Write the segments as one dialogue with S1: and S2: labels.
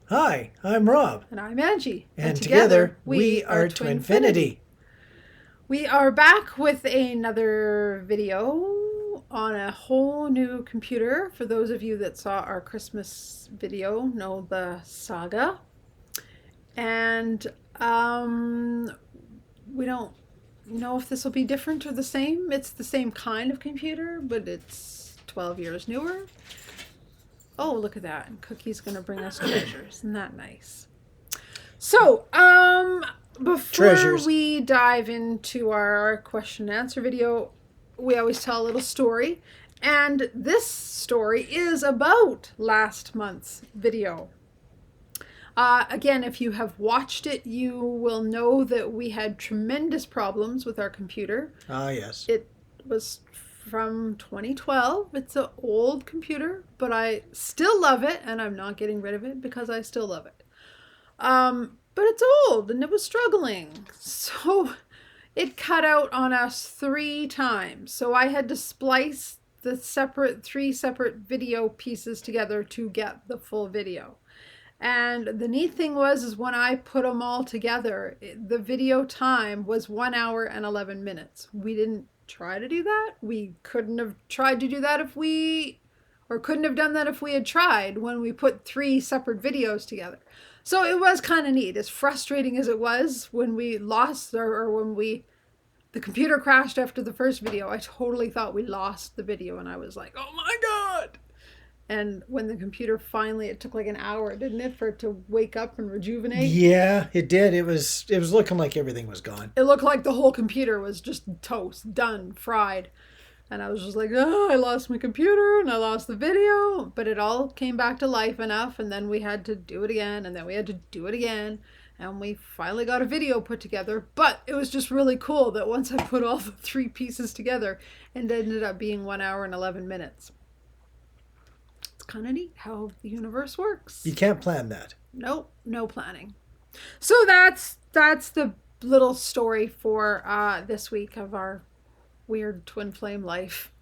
S1: Hi, I'm Rob.
S2: And I'm Angie.
S1: And together we are TwinFinity.
S2: We are back with another video on a whole new computer. For those of you that saw our Christmas video, know the saga. And we don't know if this will be different or the same. It's the same kind of computer, but it's 12 years newer. Oh, look at that. And Cookie's going to bring us treasures. Isn't that nice? So, before we dive into our question and answer video, we always tell a little story. And this story is about last month's video. Again, if you have watched it, you will know that we had tremendous problems with our computer.
S1: Yes.
S2: It was from 2012. It's an old computer, but I still love it, and I'm not getting rid of it because I still love it. But it's old, and it was struggling. So it cut out on us 3 times. So I had to splice the 3 separate video pieces together to get the full video. And the neat thing is when I put them all together, the video time was 1 hour and 11 minutes. We didn't try to do that. We couldn't have tried to do that couldn't have done that if we had tried when we put 3 separate videos together. So it was kind of neat. As frustrating as it was when we lost or when the computer crashed after the first video, I totally thought we lost the video, and I was like, oh my God. And when the computer finally, it took like an hour, didn't it, for it to wake up and rejuvenate?
S1: Yeah, it did. It was looking like everything was gone.
S2: It looked like the whole computer was just toast, done, fried. And I was just like, oh, I lost my computer and I lost the video. But it all came back to life enough, and then we had to do it again, and then we had to do it again. And we finally got a video put together. But it was just really cool that once I put all the 3 pieces together, it ended up being 1 hour and 11 minutes. Kind of neat how the universe works.
S1: You can't plan that.
S2: Nope, no planning. So that's the little story for this week of our weird twin flame life.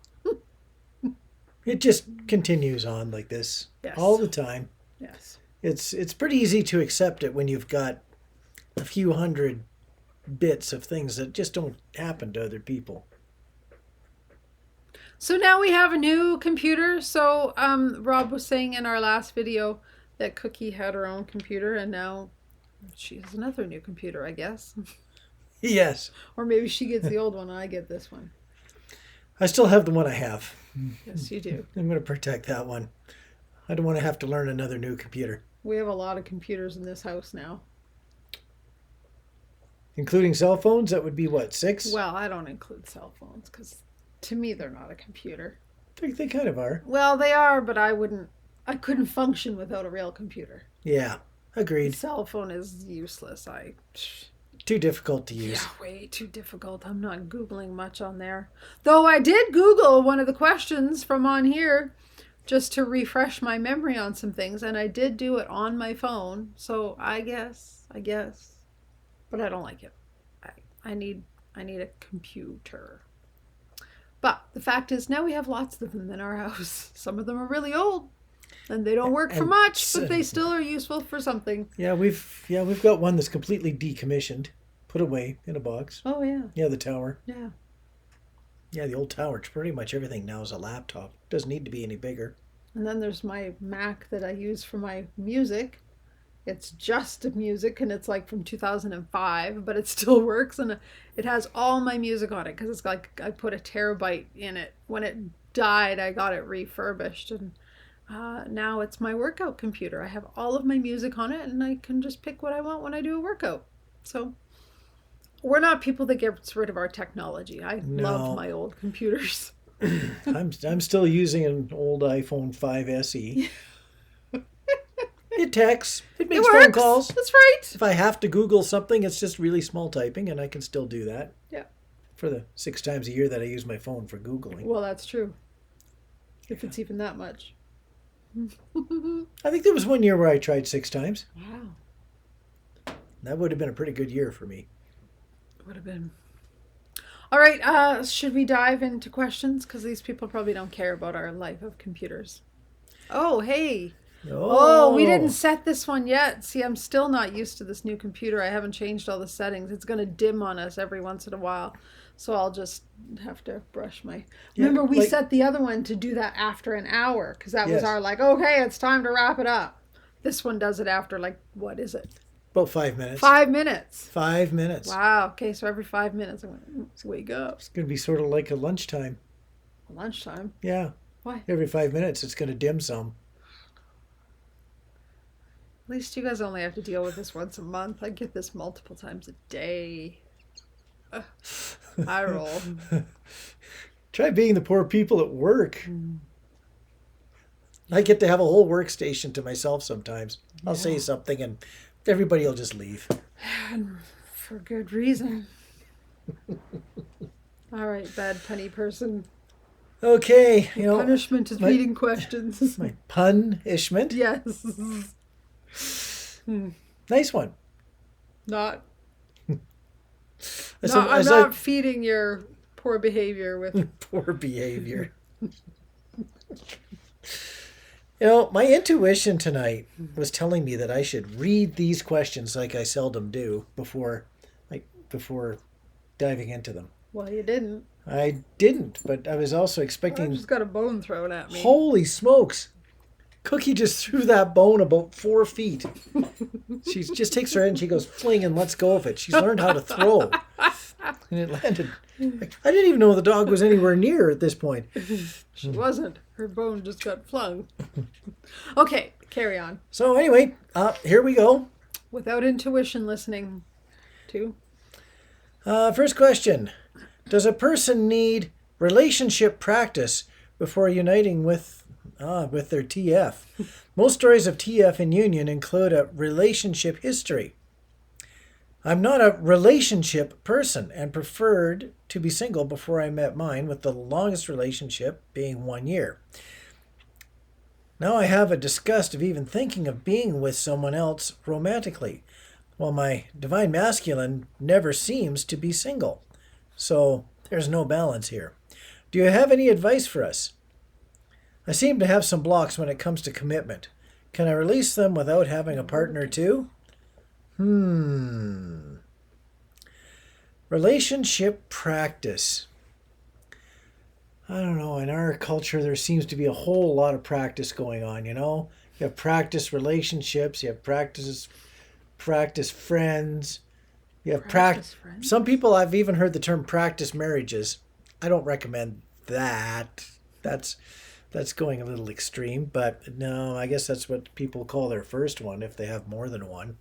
S1: It just continues on like this all the time.
S2: Yes.
S1: It's pretty easy to accept it when you've got a few hundred bits of things that just don't happen to other people.
S2: So now we have a new computer. So Rob was saying in our last video that Cookie had her own computer, and now she has another new computer, I guess.
S1: Yes.
S2: Or maybe she gets the old one and I get this one.
S1: I still have the one I have.
S2: Yes, you do.
S1: I'm going to protect that one. I don't want to have to learn another new computer.
S2: We have a lot of computers in this house now.
S1: Including cell phones? That would be what, 6?
S2: Well, I don't include cell phones because to me they're not a computer.
S1: They kind of are.
S2: Well, they are, but I couldn't function without a real computer.
S1: Yeah, agreed.
S2: The cell phone is useless.
S1: Too difficult to use.
S2: Yeah, way too difficult. I'm not Googling much on there. Though I did Google one of the questions from on here just to refresh my memory on some things, and I did do it on my phone. So I guess. But I don't like it. I need a computer. But the fact is, now we have lots of them in our house. Some of them are really old, and they don't work for much, but they still are useful for something.
S1: Yeah, we've got one that's completely decommissioned, put away in a box.
S2: Oh yeah.
S1: Yeah, the tower.
S2: Yeah.
S1: Yeah, the old tower. Pretty much everything now is a laptop. Doesn't need to be any bigger.
S2: And then there's my Mac that I use for my music. It's just music, and it's like from 2005, but it still works, and it has all my music on it because it's like I put a terabyte in it. When it died, I got it refurbished, and now it's my workout computer. I have all of my music on it, and I can just pick what I want when I do a workout. So we're not people that get rid of our technology. I love my old computers.
S1: I'm still using an old iPhone 5 SE. It texts. It makes phone calls.
S2: That's right.
S1: If I have to Google something, it's just really small typing, and I can still do that.
S2: Yeah.
S1: For the 6 times a year that I use my phone for Googling.
S2: Well, that's true. If it's even that much.
S1: I think there was one year where I tried 6 times.
S2: Wow.
S1: That would have been a pretty good year for me.
S2: Would have been. All right. Should we dive into questions? Because these people probably don't care about our life of computers. Oh, hey. Oh, we didn't set this one yet. See, I'm still not used to this new computer. I haven't changed all the settings. It's going to dim on us every once in a while. So I'll just have to brush my...
S1: Yeah,
S2: Remember, we set the other one to do that after an hour because that was
S1: Yes.
S2: our like, okay, it's time to wrap it up. This one does it after like, what is it?
S1: About 5 minutes.
S2: 5 minutes.
S1: 5 minutes.
S2: Wow. Okay, so every 5 minutes, I'm going to wake up.
S1: It's going to be sort of like a lunchtime.
S2: Lunchtime.
S1: Yeah.
S2: Why?
S1: Every 5 minutes, it's going to dim some.
S2: At least you guys only have to deal with this once a month. I get this multiple times a day. I roll.
S1: Try being the poor people at work. I get to have a whole workstation to myself sometimes. I'll say something and everybody will just leave.
S2: And for good reason. All right, bad punny person.
S1: Okay,
S2: Punishment is reading questions.
S1: my punishment.
S2: Yes.
S1: Nice one.
S2: Not.
S1: As
S2: I'm
S1: I-
S2: not feeding your poor behavior with.
S1: Poor behavior. My intuition tonight was telling me that I should read these questions like I seldom do before diving into them.
S2: Well, you didn't.
S1: I didn't, but I was also
S2: I
S1: expecting.
S2: just got a bone thrown at me.
S1: Holy smokes! Cookie just threw that bone about 4 feet. She just takes her head and she goes fling and lets go of it. She's learned how to throw. And it landed. I didn't even know the dog was anywhere near at this point.
S2: She wasn't. Her bone just got flung. Okay, carry on.
S1: So anyway, here we go.
S2: Without intuition listening to.
S1: First question. Does a person need relationship practice before uniting with their TF? Most stories of TF in union include a relationship history. I'm not a relationship person and preferred to be single before I met mine, with the longest relationship being 1 year. Now I have a disgust of even thinking of being with someone else romantically, while my divine masculine never seems to be single. So there's no balance here. Do you have any advice for us? I seem to have some blocks when it comes to commitment. Can I release them without having a partner too? Relationship practice. I don't know. In our culture, there seems to be a whole lot of practice going on, You have practice relationships. You have practice friends. You have
S2: Practice friends?
S1: Some people, I've even heard the term practice marriages. I don't recommend that. That's going a little extreme, but no, I guess that's what people call their first one if they have more than one.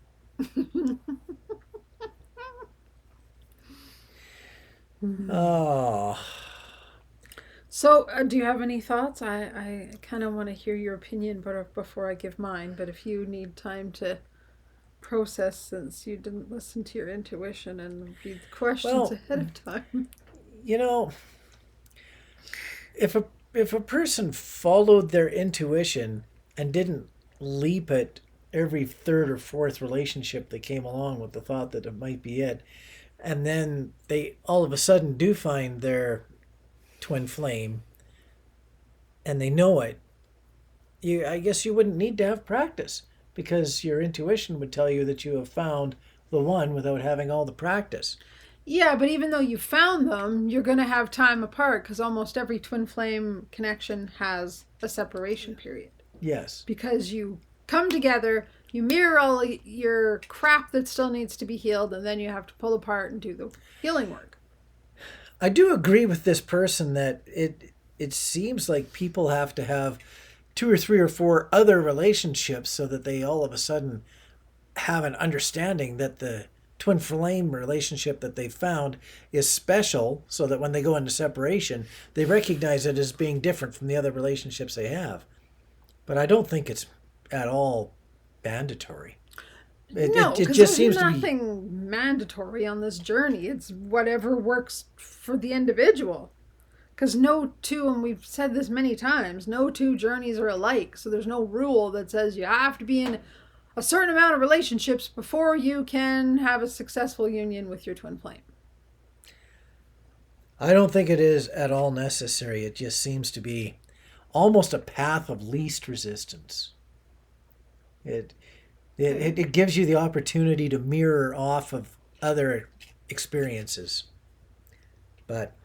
S1: Oh.
S2: So, do you have any thoughts? I kind of want to hear your opinion before I give mine, but if you need time to process since you didn't listen to your intuition and read the questions ahead of time.
S1: If a person followed their intuition and didn't leap at every third or fourth relationship that came along with the thought that it might be it, and then they all of a sudden do find their twin flame and they know it, I guess you wouldn't need to have practice, because your intuition would tell you that you have found the one without having all the practice.
S2: Yeah, but even though you found them, you're going to have time apart because almost every twin flame connection has a separation period.
S1: Yes.
S2: Because you come together, you mirror all your crap that still needs to be healed, and then you have to pull apart and do the healing work.
S1: I do agree with this person that it seems like people have to have 2 or 3 or 4 other relationships so that they all of a sudden have an understanding that the twin flame relationship that they found is special, so that when they go into separation, they recognize it as being different from the other relationships they have. But I don't think it's at all mandatory. It just seems to be
S2: nothing mandatory on this journey. It's whatever works for the individual. Because no two, and we've said this many times, no two journeys are alike. So there's no rule that says you have to be in a certain amount of relationships before you can have a successful union with your twin flame.
S1: I don't think it is at all necessary. It just seems to be almost a path of least resistance. It it gives you the opportunity to mirror off of other experiences. But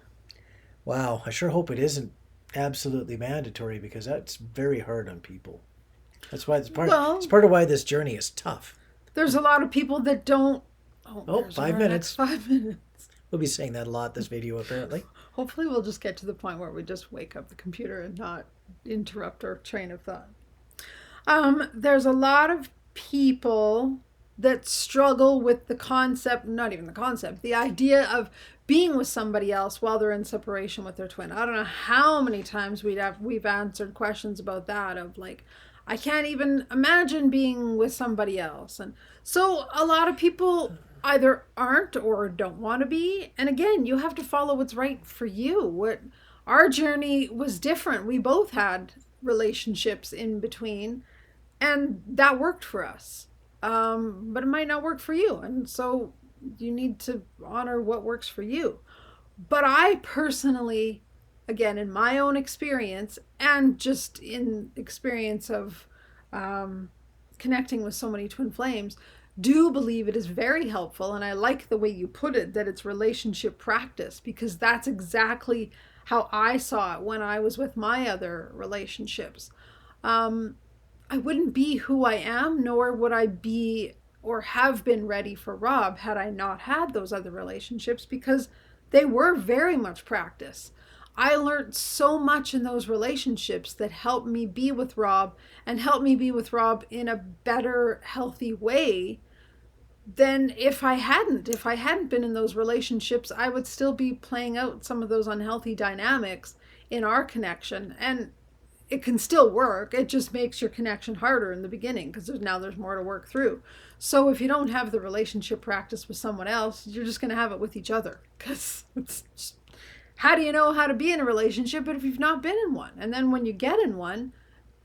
S1: wow, I sure hope it isn't absolutely mandatory because that's very hard on people. That's why it's
S2: Well,
S1: part of why this journey is tough.
S2: there's a lot of people that don't. Oh,
S1: Oh,
S2: there's
S1: five
S2: our next
S1: minutes.
S2: 5 minutes.
S1: We'll be saying that a lot this video apparently.
S2: Hopefully, we'll just get to the point where we just wake up the computer and not interrupt our train of thought. There's a lot of people that struggle with the concept, not even the concept, the idea of being with somebody else while they're in separation with their twin. I don't know how many times we've answered questions about that of like, I can't even imagine being with somebody else. And so a lot of people either aren't or don't want to be. And again, you have to follow what's right for you. What our journey was different. We both had relationships in between, and that worked for us. But it might not work for you. And so you need to honor what works for you. But I personally, again, in my own experience and just in experience of connecting with so many twin flames, do believe it is very helpful. And I like the way you put it, that it's relationship practice, because that's exactly how I saw it when I was with my other relationships. I wouldn't be who I am, nor would I be or have been ready for Rob had I not had those other relationships, because they were very much practice. I learned so much in those relationships that helped me be with Rob and helped me be with Rob in a better, healthy way than if I hadn't. If I hadn't been in those relationships, I would still be playing out some of those unhealthy dynamics in our connection. And it can still work. It just makes your connection harder in the beginning because now there's more to work through. So if you don't have the relationship practice with someone else, you're just going to have it with each other, because it's just, how do you know how to be in a relationship if you've not been in one? And then when you get in one,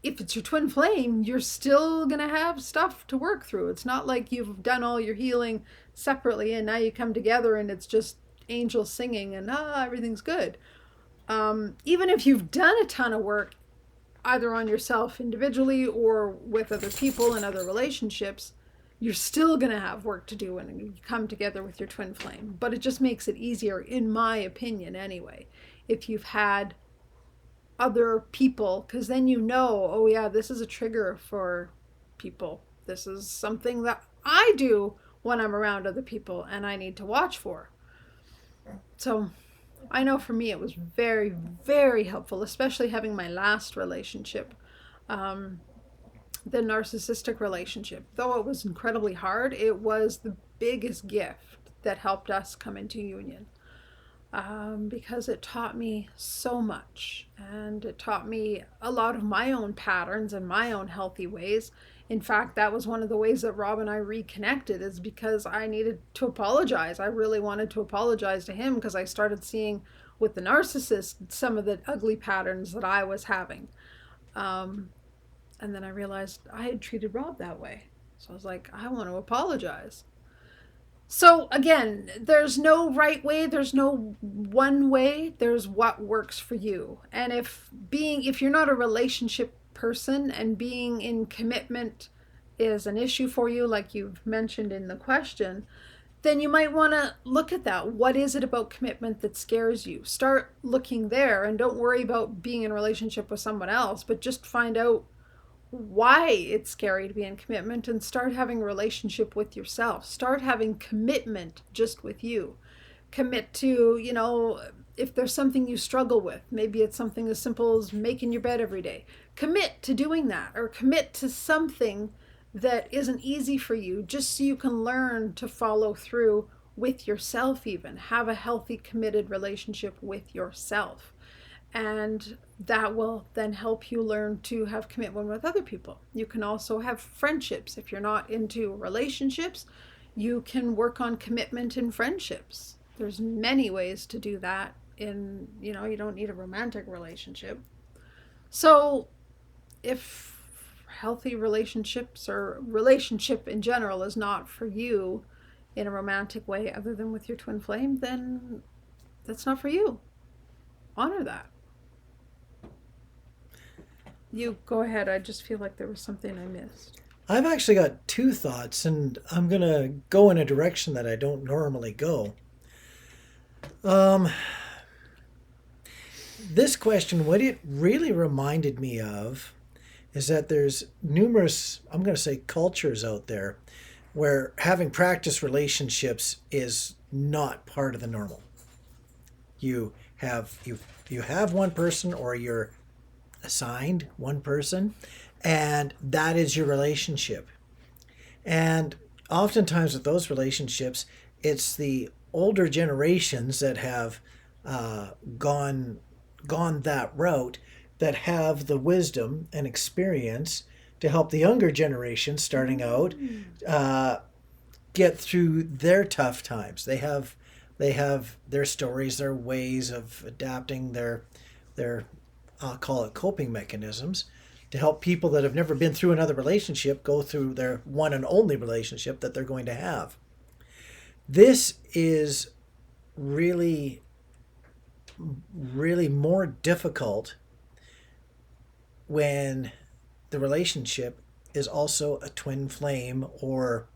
S2: if it's your twin flame, you're still going to have stuff to work through. It's not like you've done all your healing separately and now you come together and it's just angels singing and everything's good. Even if you've done a ton of work, either on yourself individually or with other people and other relationships, you're still going to have work to do when you come together with your twin flame. But it just makes it easier, in my opinion anyway, if you've had other people, because then you know, oh yeah, this is a trigger for people. This is something that I do when I'm around other people and I need to watch for. So I know for me it was very, very helpful, especially having my last relationship, the narcissistic relationship. Though it was incredibly hard, it was the biggest gift that helped us come into union, because it taught me so much, and it taught me a lot of my own patterns and my own healthy ways. In fact, that was one of the ways that Rob and I reconnected, is because I needed to apologize. I really wanted to apologize to him because I started seeing with the narcissist some of the ugly patterns that I was having. And then I realized I had treated Rob that way. So I was like, I want to apologize. So again, there's no right way, there's no one way, there's what works for you. And if you're not a relationship person and being in commitment is an issue for you, like you've mentioned in the question, then you might want to look at that. What is it about commitment that scares you? Start looking there, and don't worry about being in a relationship with someone else, but just find out why it's scary to be in commitment and start having a relationship with yourself. Start having commitment just with you. Commit to, if there's something you struggle with, maybe it's something as simple as making your bed every day. Commit to doing that, or commit to something that isn't easy for you, just so you can learn to follow through with yourself. Even have a healthy, committed relationship with yourself. And that will then help you learn to have commitment with other people. You can also have friendships. If you're not into relationships, you can work on commitment in friendships. There's many ways to do that. You don't need a romantic relationship. So if healthy relationships or relationship in general is not for you in a romantic way other than with your twin flame, then that's not for you. Honor that. You go ahead. I just feel like there was something I missed.
S1: I've actually got two thoughts, and I'm going to go in a direction that I don't normally go. Um, this question, what it really reminded me of is that there's numerous, I'm going to say, cultures out there where having practice relationships is not part of the normal. You have one person, or you're assigned one person, and that is your relationship. And oftentimes with those relationships, it's the older generations that have gone that route, that have the wisdom and experience to help the younger generation starting out get through their tough times. They have their stories, their ways of adapting their I'll call it coping mechanisms, to help people that have never been through another relationship go through their one and only relationship that they're going to have. This is really, really more difficult when the relationship is also a twin flame or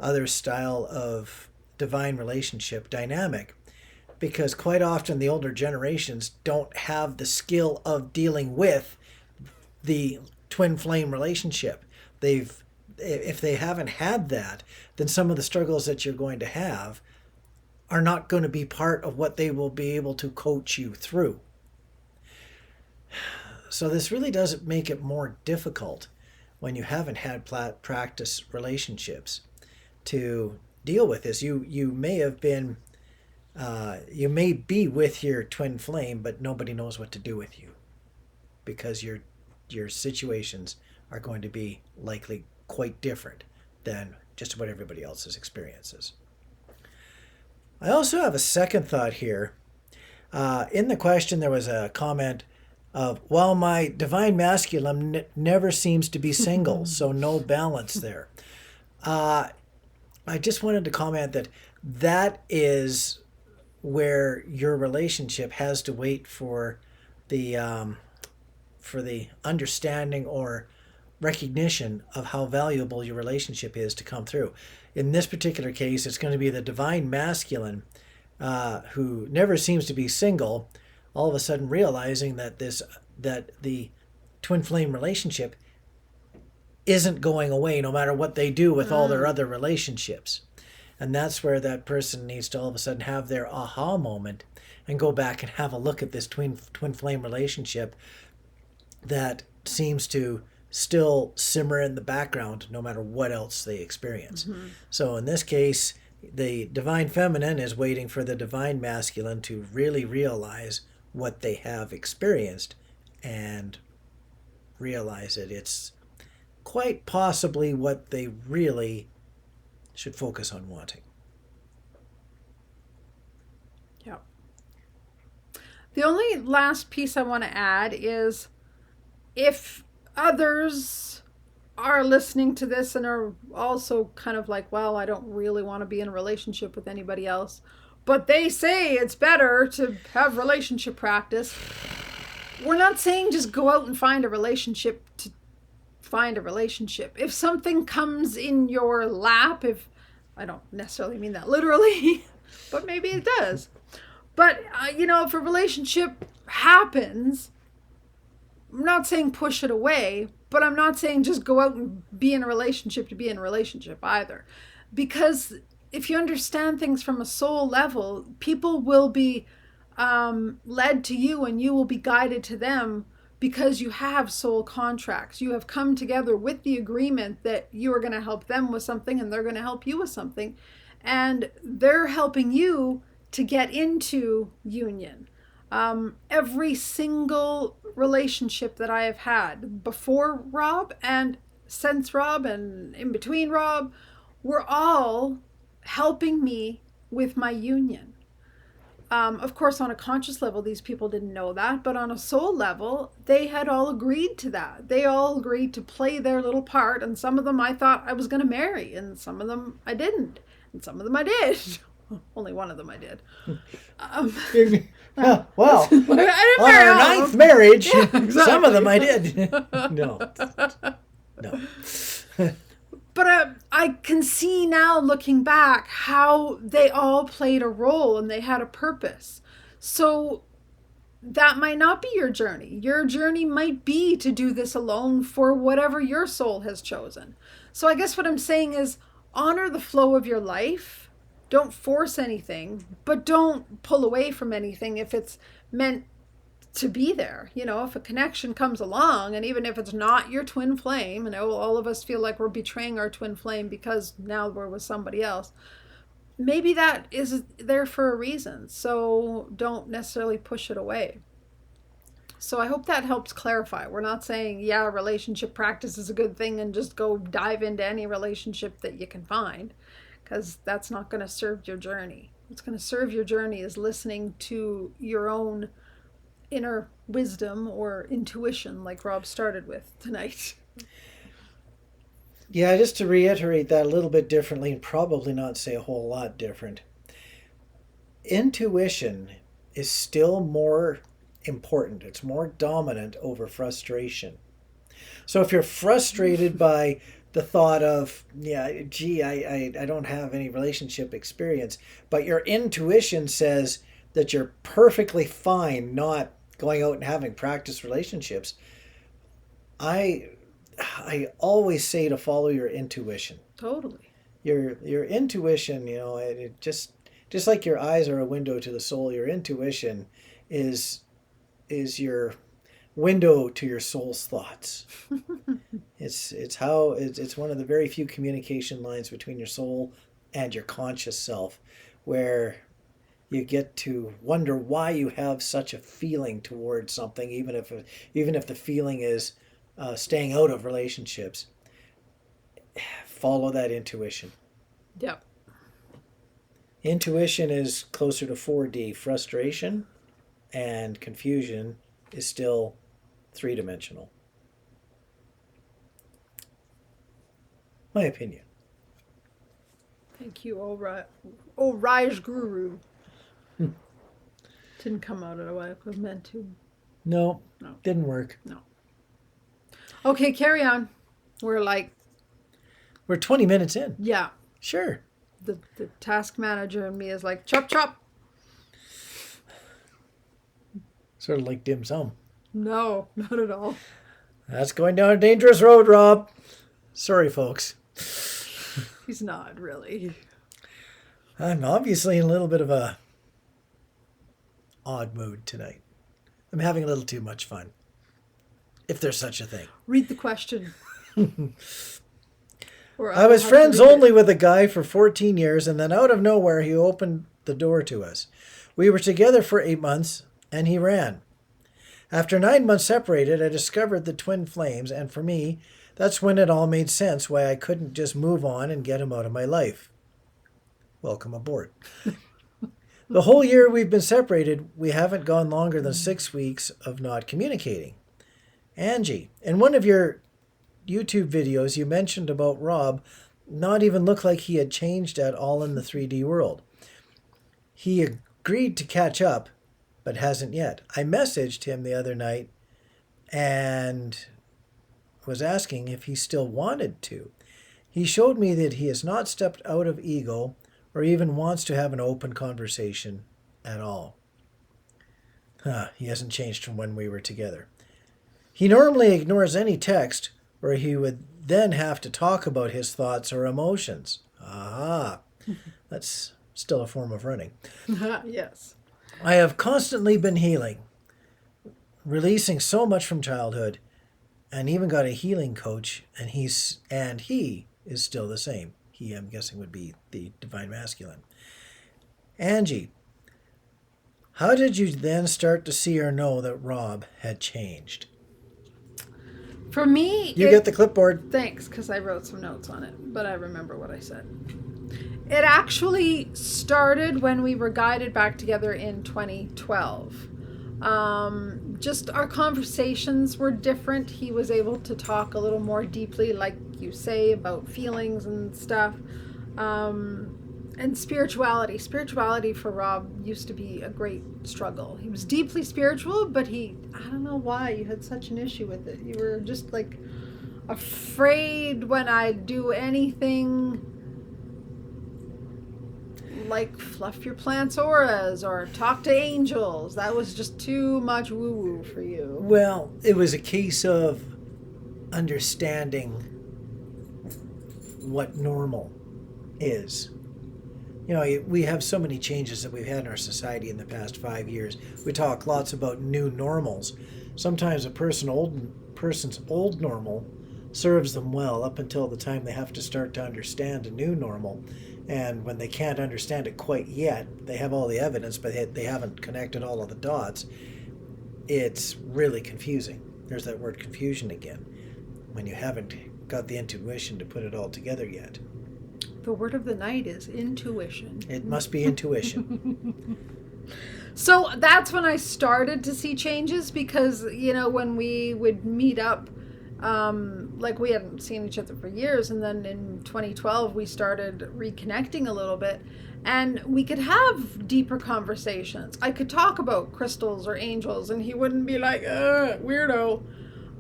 S1: other style of divine relationship dynamic, because quite often the older generations don't have the skill of dealing with the twin flame relationship. If they haven't had that, then some of the struggles that you're going to have are not going to be part of what they will be able to coach you through. So this really does make it more difficult when you haven't had practice relationships to deal with this. You may have been you may be with your twin flame, but nobody knows what to do with you, because your situations are going to be likely quite different than just about everybody else's experiences. I also have a second thought here. In the question, there was a comment of, well, my divine masculine never seems to be single, so no balance there. I just wanted to comment that is where your relationship has to wait for the understanding or recognition of how valuable your relationship is to come through. In this particular case, it's going to be the divine masculine who never seems to be single, all of a sudden realizing that the twin flame relationship isn't going away no matter what they do with all their other relationships. And that's where that person needs to all of a sudden have their aha moment and go back and have a look at this twin flame relationship that seems to still simmer in the background no matter what else they experience. Mm-hmm. So in this case, the divine feminine is waiting for the divine masculine to really realize what they have experienced and realize that it's quite possibly what they really should focus on wanting.
S2: Yeah. The only last piece I want to add is, if others are listening to this and are also kind of like, well, I don't really want to be in a relationship with anybody else, but they say it's better to have relationship practice. We're not saying just go out and find a relationship to find a relationship. If something comes in your lap, if I don't necessarily mean that literally, but maybe it does. But, if a relationship happens, I'm not saying push it away, but I'm not saying just go out and be in a relationship to be in a relationship either. Because if you understand things from a soul level, people will be led to you and you will be guided to them, because you have soul contracts. You have come together with the agreement that you are going to help them with something and they're going to help you with something. And they're helping you to get into union. Every single relationship that I have had before Rob and since Rob and in between Rob were all helping me with my union. Of course, on a conscious level, these people didn't know that, but on a soul level, they had all agreed to that. They all agreed to play their little part, and some of them I thought I was going to marry, and some of them I didn't, and some of them I did. Only one of them I did.
S1: Well,
S2: I didn't
S1: on
S2: marry
S1: our ninth marriage,
S2: Yeah, exactly.
S1: some of them I did. No.
S2: But I can see now, looking back, how they all played a role and they had a purpose. So that might not be your journey. Your journey might be to do this alone for whatever your soul has chosen. So I guess what I'm saying is honor the flow of your life. Don't force anything, but don't pull away from anything if it's meant to be there. You know, if a connection comes along, and even if it's not your twin flame, and all of us feel like we're betraying our twin flame because now we're with somebody else, maybe that is there for a reason. So don't necessarily push it away. So I hope that helps clarify. We're not saying, yeah, relationship practice is a good thing and just go dive into any relationship that you can find, because that's not going to serve your journey. What's going to serve your journey is listening to your own inner wisdom or intuition, like Rob started with tonight.
S1: Yeah, just to reiterate that a little bit differently and probably not say a whole lot different. Intuition is still more important. It's more dominant over frustration. So if you're frustrated by the thought of, yeah, gee, I don't have any relationship experience, but your intuition says that you're perfectly fine not going out and having practice relationships, I always say to follow your intuition.
S2: Totally.
S1: Your intuition, it just like your eyes are a window to the soul, your intuition is your window to your soul's thoughts. It's one of the very few communication lines between your soul and your conscious self, where you get to wonder why you have such a feeling towards something, even if the feeling is staying out of relationships. Follow that intuition.
S2: Yep.
S1: Intuition is closer to 4D. Frustration and confusion is still 3-dimensional. My opinion.
S2: Thank you, Raj Guru. Didn't come out the way it was meant to.
S1: No, didn't work.
S2: No. Okay, carry on. We're
S1: 20 minutes in.
S2: Yeah.
S1: Sure.
S2: The task manager and me is like, chop, chop.
S1: Sort of like dim sum.
S2: No, not at all.
S1: That's going down a dangerous road, Rob. Sorry, folks.
S2: He's not really.
S1: I'm obviously in a little bit of a odd mood tonight. I'm having a little too much fun, if there's such a thing.
S2: Read the question.
S1: I was friends only with a guy for 14 years, and then out of nowhere, he opened the door to us. We were together for 8 months, and he ran. After 9 months separated, I discovered the twin flames, and for me, that's when it all made sense why I couldn't just move on and get him out of my life. Welcome aboard. The whole year we've been separated, we haven't gone longer than 6 weeks of not communicating. Angie, in one of your YouTube videos, you mentioned about Rob not even look like he had changed at all in the 3D world. He agreed to catch up, but hasn't yet. I messaged him the other night and was asking if he still wanted to. He showed me that he has not stepped out of ego or even wants to have an open conversation at all. He hasn't changed from when we were together. He normally ignores any text where he would then have to talk about his thoughts or emotions. That's still a form of running.
S2: Yes.
S1: I have constantly been healing, releasing so much from childhood, and even got a healing coach, and he is still the same. He, I'm guessing, would be the divine masculine. Angie, how did you then start to see or know that Rob had changed?
S2: For me,
S1: you get the clipboard.
S2: Thanks, because I wrote some notes on it, but I remember what I said. It actually started when we were guided back together in 2012. Just our conversations were different. He was able to talk a little more deeply, like you say, about feelings and stuff. And spirituality. Spirituality for Rob used to be a great struggle. He was deeply spiritual, but I don't know why you had such an issue with it. You were just like afraid when I do anything like fluff your plant's auras or talk to angels. That was just too much woo woo for you.
S1: Well, it was a case of understanding what normal is. You know, we have so many changes that we've had in our society in the past 5 years. We talk lots about new normals. Sometimes a person's old normal serves them well up until the time they have to start to understand a new normal. And when they can't understand it quite yet, they have all the evidence, but they haven't connected all of the dots. It's really confusing. There's that word confusion again, when you haven't got the intuition to put it all together yet.
S2: The word of the night is intuition.
S1: It must be intuition.
S2: So that's when I started to see changes because, when we would meet up, like we hadn't seen each other for years. And then in 2012, we started reconnecting a little bit and we could have deeper conversations. I could talk about crystals or angels and he wouldn't be like, weirdo.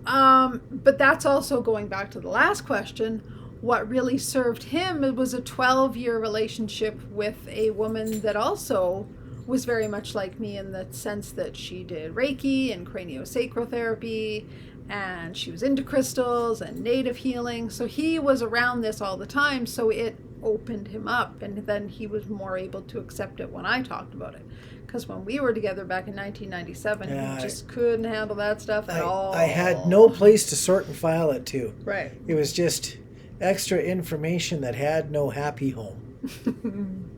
S2: But that's also going back to the last question. What really served him, it was a 12-year relationship with a woman that also was very much like me in the sense that she did Reiki and craniosacral therapy, and she was into crystals and native healing. So he was around this all the time, so it opened him up, and then he was more able to accept it when I talked about it. Because when we were together back in 1997, he just couldn't handle that stuff at all.
S1: I had no place to sort and file it to.
S2: Right.
S1: It was just extra information that had no happy home.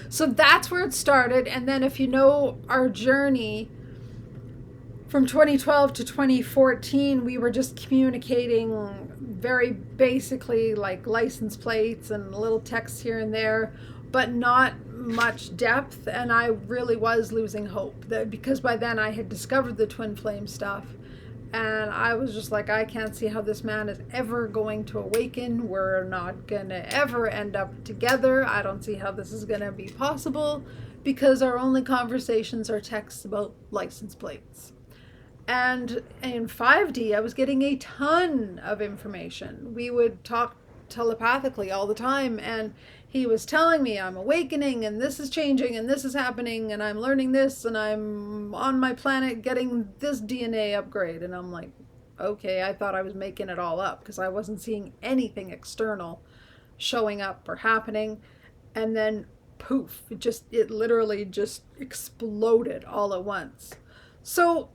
S2: So that's where it started. And then if you know our journey from 2012 to 2014, we were just communicating very basically like license plates and little texts here and there, but not much depth. And I really was losing hope because by then I had discovered the twin flame stuff. And I was just like, I can't see how this man is ever going to awaken. We're not going to ever end up together. I don't see how this is going to be possible because our only conversations are texts about license plates. And in 5D, I was getting a ton of information. We would talk telepathically all the time, and he was telling me I'm awakening and this is changing and this is happening and I'm learning this and I'm on my planet getting this DNA upgrade. And I'm like, okay, I thought I was making it all up because I wasn't seeing anything external showing up or happening. And then poof, it literally just exploded all at once. So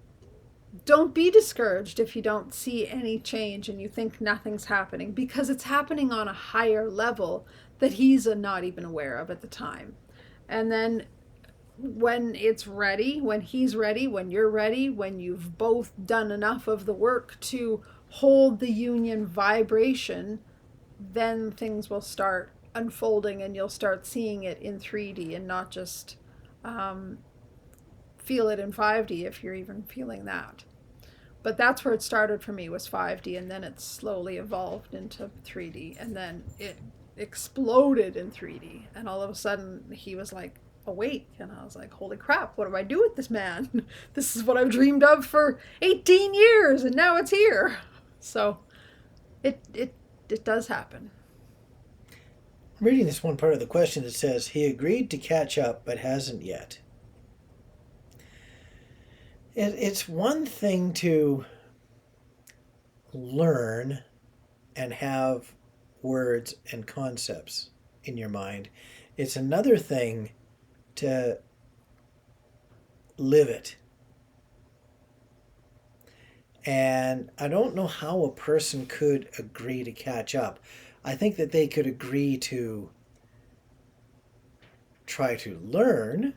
S2: don't be discouraged if you don't see any change and you think nothing's happening, because it's happening on a higher level that he's not even aware of at the time. And then when it's ready, when he's ready, when you're ready, when you've both done enough of the work to hold the union vibration, then things will start unfolding and you'll start seeing it in 3D and not just feel it in 5D if you're even feeling that. But that's where it started for me, was 5D, and then it slowly evolved into 3D, and then it exploded in 3D, and all of a sudden he was like awake, and I was like, holy crap, what do I do with this man? This is what I've dreamed of for 18 years, and now it's here. So it does happen.
S1: I'm reading this one part of the question that says, he agreed to catch up but hasn't yet. It's one thing to learn and have words and concepts in your mind. It's another thing to live it. And I don't know how a person could agree to catch up. I think that they could agree to try to learn.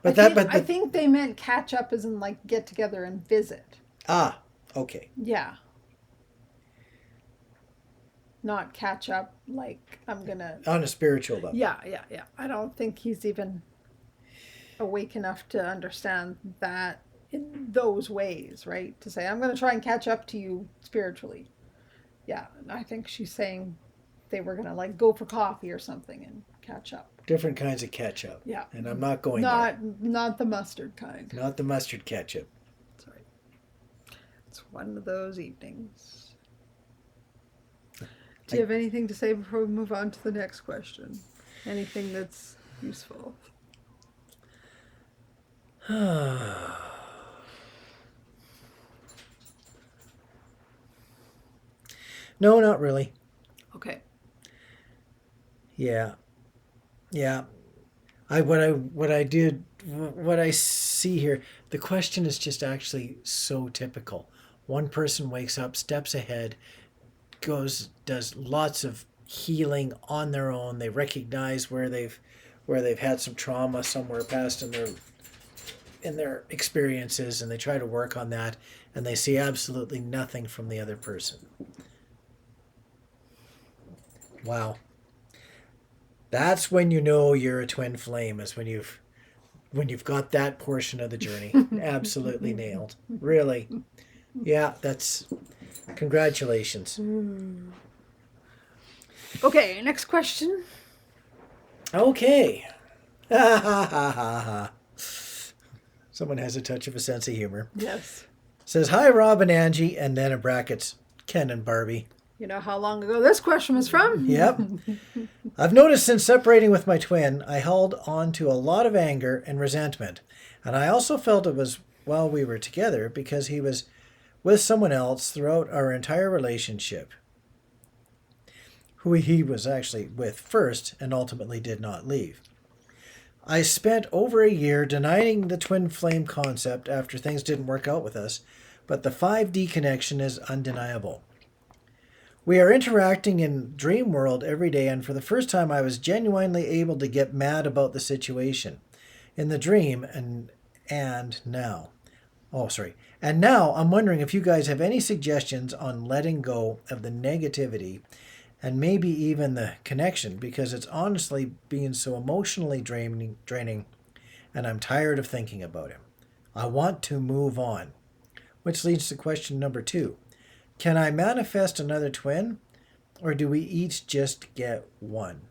S2: I think they meant catch up as in like get together and visit.
S1: Ah, okay.
S2: Yeah. Not catch up like I'm gonna...
S1: On a spiritual level.
S2: Yeah. I don't think he's even awake enough to understand that in those ways, right? To say, I'm gonna try and catch up to you spiritually. Yeah, I think she's saying they were gonna like go for coffee or something and catch up.
S1: Different kinds of ketchup.
S2: Yeah.
S1: And I'm not going there.
S2: Not the mustard kind.
S1: Not the mustard ketchup.
S2: Sorry. It's one of those evenings. Do you have anything to say before we move on to the next question? Anything that's useful?
S1: No, not really.
S2: Okay.
S1: Yeah. Yeah. What I see here, the question is just actually so typical. One person wakes up, steps ahead, does lots of healing on their own. They recognize where they've had some trauma somewhere past in their experiences, and they try to work on that, and they see absolutely nothing from the other person. Wow. That's when you know you're a twin flame, is when you've got that portion of the journey absolutely nailed. Really. Yeah, that's congratulations.
S2: Okay, next question.
S1: Okay. Someone has a touch of a sense of humor.
S2: Yes.
S1: Says, hi, Rob and Angie, and then in brackets, Ken and Barbie.
S2: You know how long ago this question was from?
S1: Yep. I've noticed since separating with my twin, I held on to a lot of anger and resentment. And I also felt it was while we were together because he was with someone else throughout our entire relationship, who he was actually with first and ultimately did not leave. I spent over a year denying the twin flame concept after things didn't work out with us, but the 5D connection is undeniable. We are interacting in dream world every day, and for the first time I was genuinely able to get mad about the situation in the dream and now. Oh, sorry. And now I'm wondering if you guys have any suggestions on letting go of the negativity and maybe even the connection, because it's honestly being so emotionally draining, and I'm tired of thinking about him. I want to move on. Which leads to question number 2. Can I manifest another twin, or do we each just get one?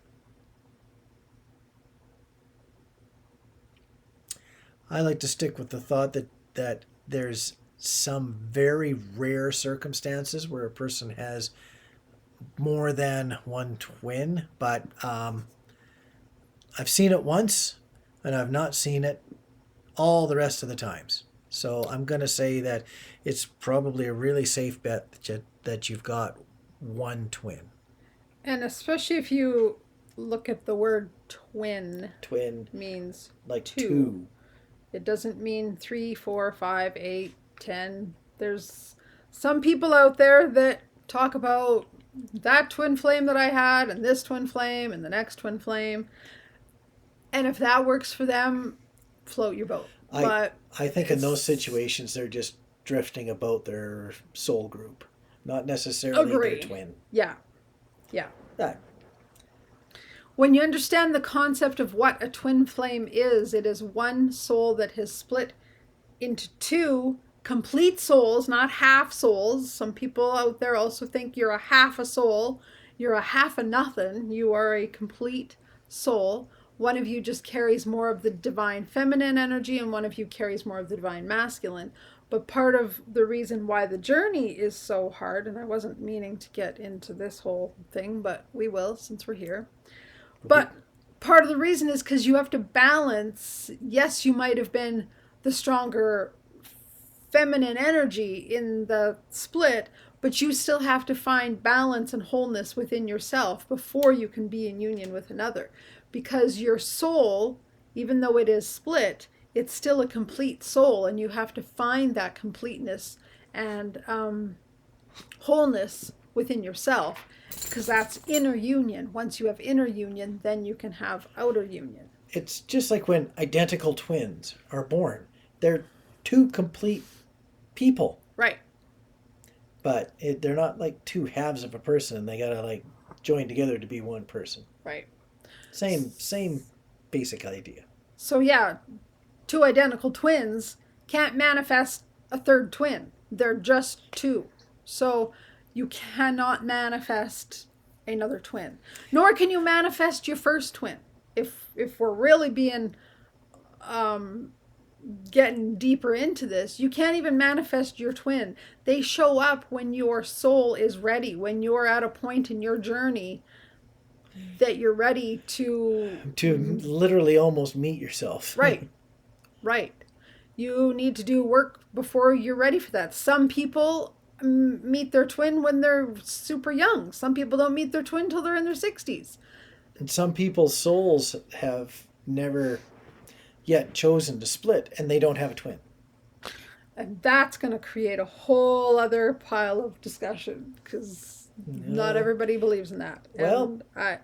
S1: I like to stick with the thought that there's some very rare circumstances where a person has more than one twin, but I've seen it once, and I've not seen it all the rest of the times. So I'm going to say that it's probably a really safe bet that you've got one twin.
S2: And especially if you look at the word twin.
S1: Twin
S2: Means
S1: like
S2: two.
S1: two.
S2: It doesn't mean 3, 4, 5, 8, 10. There's some people out there that talk about that twin flame that I had and this twin flame and the next twin flame. And if that works for them, float your boat. But
S1: I think in those situations they're just drifting about their soul group, not necessarily their twin.
S2: Yeah. When you understand the concept of what a twin flame is, it is one soul that has split into 2 complete souls, not half souls. Some people out there also think you're a half a soul. You're a half a nothing. You are a complete soul. One of you just carries more of the divine feminine energy, and one of you carries more of the divine masculine. But part of the reason why the journey is so hard, and I wasn't meaning to get into this whole thing, but we will since we're here. But part of the reason is because you have to balance. Yes, you might have been the stronger feminine energy in the split, but you still have to find balance and wholeness within yourself before you can be in union with another. Because your soul, even though it is split, it's still a complete soul, and you have to find that completeness and wholeness within yourself, because that's inner union. Once you have inner union, then you can have outer union.
S1: It's just like when identical twins are born. They're 2 complete people.
S2: Right.
S1: But they're not like 2 halves of a person, and they gotta like join together to be one person.
S2: Right.
S1: Same basic idea.
S2: So yeah, 2 identical twins can't manifest a third twin. They're just 2. So you cannot manifest another twin. Nor can you manifest your first twin. If we're really being getting deeper into this, you can't even manifest your twin. They show up when your soul is ready, when you're at a point in your journey that you're ready to
S1: literally almost meet yourself.
S2: Right. Right. You need to do work before you're ready for that. Some people meet their twin when they're super young. Some people don't meet their twin till they're in their 60s.
S1: And some people's souls have never yet chosen to split, and they don't have a twin.
S2: And that's going to create a whole other pile of discussion, because not everybody believes in that.
S1: Well,
S2: and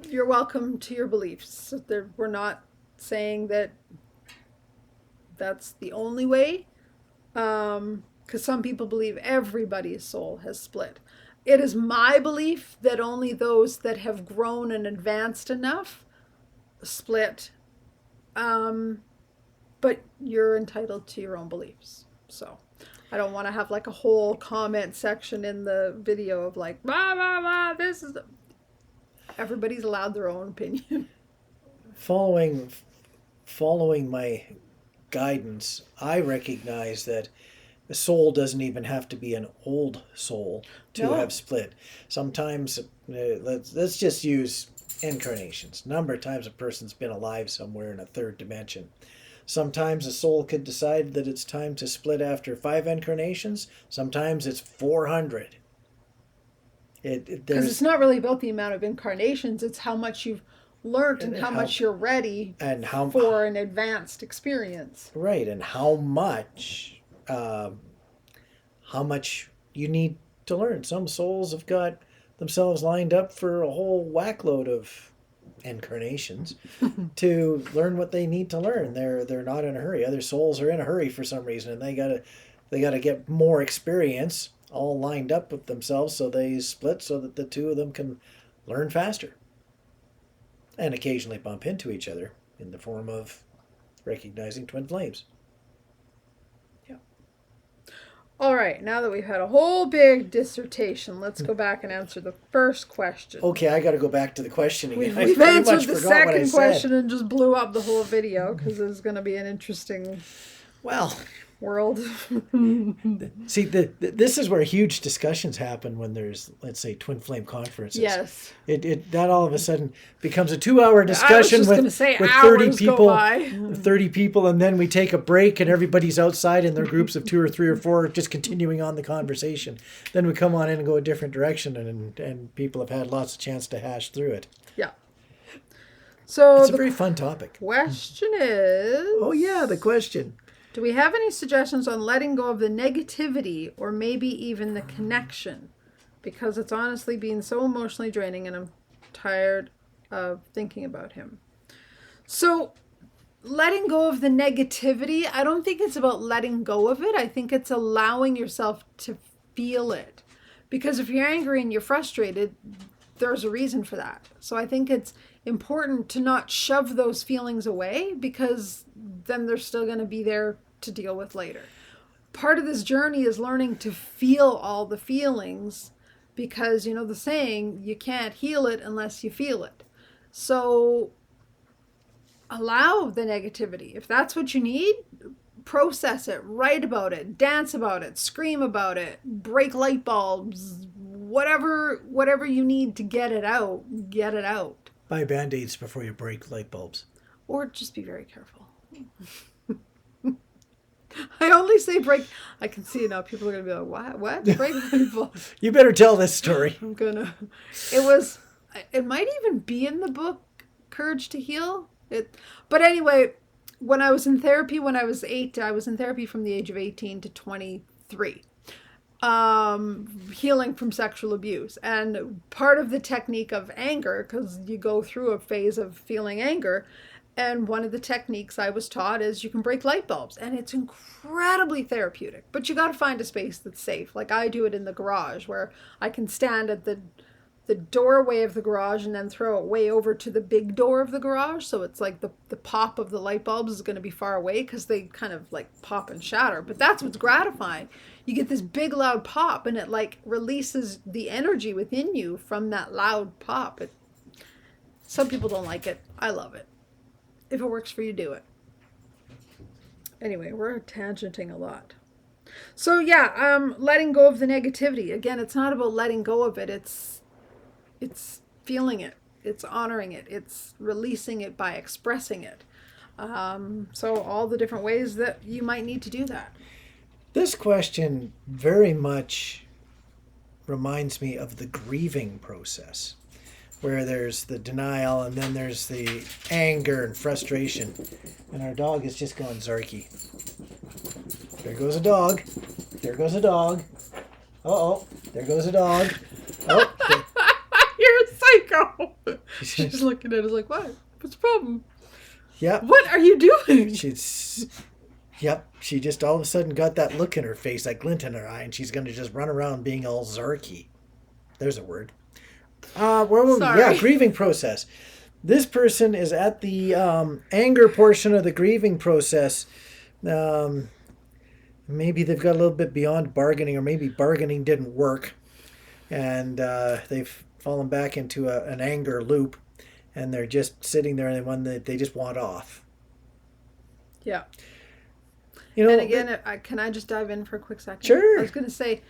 S2: you're welcome to your beliefs. We're not saying that that's the only way, because some people believe everybody's soul has split. It is my belief that only those that have grown and advanced enough split. But you're entitled to your own beliefs. So I don't want to have like a whole comment section in the video of like, blah, blah, blah, this is... Everybody's allowed their own opinion.
S1: Following my guidance, I recognize that the soul doesn't even have to be an old soul to have split. Sometimes, let's just use incarnations. Number of times a person's been alive somewhere in a third dimension. Sometimes a soul could decide that it's time to split after 5 incarnations. Sometimes it's 400.
S2: Because it's not really about the amount of incarnations. It's how much you've learned and how much you're ready for an advanced experience.
S1: Right, and how much you need to learn. Some souls have got themselves lined up for a whole whackload of incarnations to learn what they need to learn. They're not in a hurry. Other souls are in a hurry for some reason, and they gotta get more experience all lined up with themselves, so they split so that the two of them can learn faster and occasionally bump into each other in the form of recognizing twin flames.
S2: All right, now that we've had a whole big dissertation, let's go back and answer the first question.
S1: Okay, I got to go back to the question again.
S2: We've answered the second question and just blew up the whole video because it's going to be an interesting world.
S1: See, this is where huge discussions happen when there's, let's say, twin flame conferences.
S2: Yes.
S1: That all of a sudden becomes a 2-hour discussion with 30 people, 30 people, and then we take a break and everybody's outside in their groups of 2 or 3 or 4 just continuing on the conversation. Then we come on in and go a different direction, and people have had lots of chance to hash through it.
S2: Yeah. So
S1: it's a very fun topic.
S2: Question is...
S1: Oh, yeah, the question.
S2: Do we have any suggestions on letting go of the negativity or maybe even the connection? Because it's honestly been so emotionally draining and I'm tired of thinking about him. So letting go of the negativity, I don't think it's about letting go of it. I think it's allowing yourself to feel it. Because if you're angry and you're frustrated, there's a reason for that. So I think it's important to not shove those feelings away, because then they're still going to be there to deal with later. Part of this journey is learning to feel all the feelings, because you know the saying, you can't heal it unless you feel it. So allow the negativity. If that's what you need, process it, write about it, dance about it, scream about it, break light bulbs, whatever you need to get it out, get it out.
S1: Buy Band-Aids before you break light bulbs.
S2: Or just be very careful. I only say break. I can see it now. People are going to be like, what? Break light bulbs.
S1: You better tell this story.
S2: It might even be in the book, Courage to Heal. But anyway, when I was in therapy, when I was 8, I was in therapy from the age of 18 to 23. Healing from sexual abuse. And part of the technique of anger, because you go through a phase of feeling anger, and one of the techniques I was taught is you can break light bulbs, and it's incredibly therapeutic, but you got to find a space that's safe. Like I do it in the garage, where I can stand at the doorway of the garage and then throw it way over to the big door of the garage. So it's like the pop of the light bulbs is going to be far away, because they kind of like pop and shatter. But that's what's gratifying. You get this big loud pop, and it like releases the energy within you from that loud pop. Some people don't like it. I love it. If it works for you, do it. Anyway, we're tangenting a lot. So yeah, letting go of the negativity. Again, it's not about letting go of it. It's feeling it. It's honoring it. It's releasing it by expressing it. So all the different ways that you might need to do that.
S1: This question very much reminds me of the grieving process, where there's the denial and then there's the anger and frustration. And our dog is just going zarky. There goes a dog. There goes a dog. Uh-oh. There goes a dog. Oh.
S2: You're a psycho. She's looking at us like, what? What's the problem?
S1: Yep.
S2: What are you doing?
S1: Yep. She just all of a sudden got that look in her face, that glint in her eye, and she's going to just run around being all zarky. There's a word. Where were we? Yeah, grieving process. This person is at the anger portion of the grieving process. Maybe they've got a little bit beyond bargaining, or maybe bargaining didn't work, and they've fallen back into an anger loop, and they're just sitting there and they just want off.
S2: Yeah.
S1: You know,
S2: and again, can I just dive in for a quick second?
S1: Sure.
S2: I was going to say,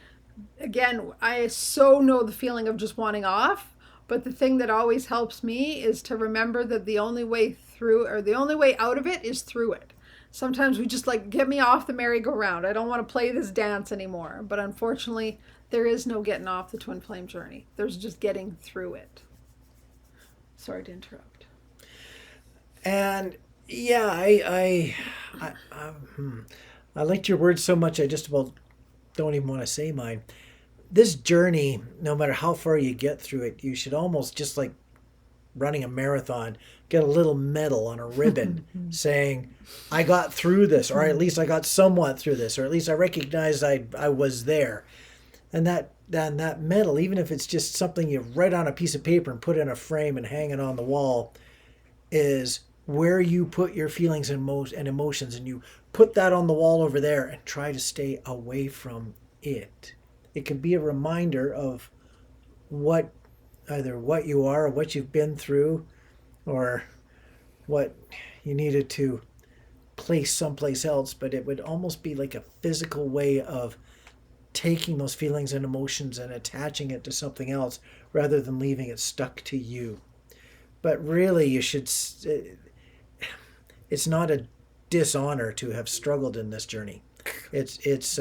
S2: again, I so know the feeling of just wanting off, but the thing that always helps me is to remember that the only way through, or the only way out of it, is through it. Sometimes we just like, get me off the merry-go-round. I don't want to play this dance anymore. But unfortunately, there is no getting off the twin flame journey. There's just getting through it. Sorry to interrupt.
S1: And yeah, I liked your words so much, I just about don't even want to say mine. This journey, no matter how far you get through it, you should almost, just like running a marathon, get a little medal on a ribbon saying, I got through this, or at least I got somewhat through this, or at least I recognized I was there. And that medal, even if it's just something you write on a piece of paper and put in a frame and hang it on the wall, is where you put your feelings and emotions, and you put that on the wall over there and try to stay away from it. It can be a reminder of either what you are, or what you've been through, or what you needed to place someplace else, but it would almost be like a physical way of taking those feelings and emotions and attaching it to something else rather than leaving it stuck to you. But really, you should, it's not a dishonor to have struggled in this journey. It's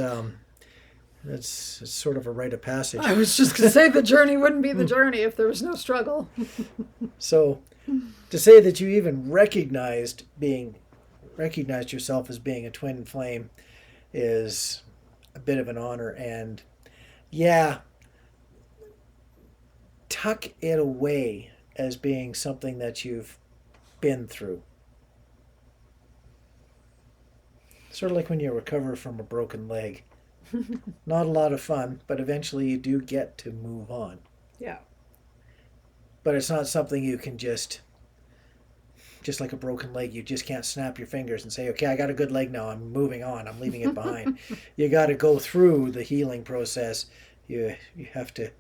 S1: sort of a rite of passage.
S2: I was just going to say the journey wouldn't be the journey if there was no struggle.
S1: So to say that you even recognized yourself as being a twin flame is a bit of an honor. And yeah, tuck it away as being something that you've been through. Sort of like when you recover from a broken leg. Not a lot of fun, but eventually you do get to move on.
S2: Yeah.
S1: But it's not something you can just like a broken leg, you just can't snap your fingers and say, okay, I got a good leg now, I'm moving on, I'm leaving it behind. You got to go through the healing process. You have to,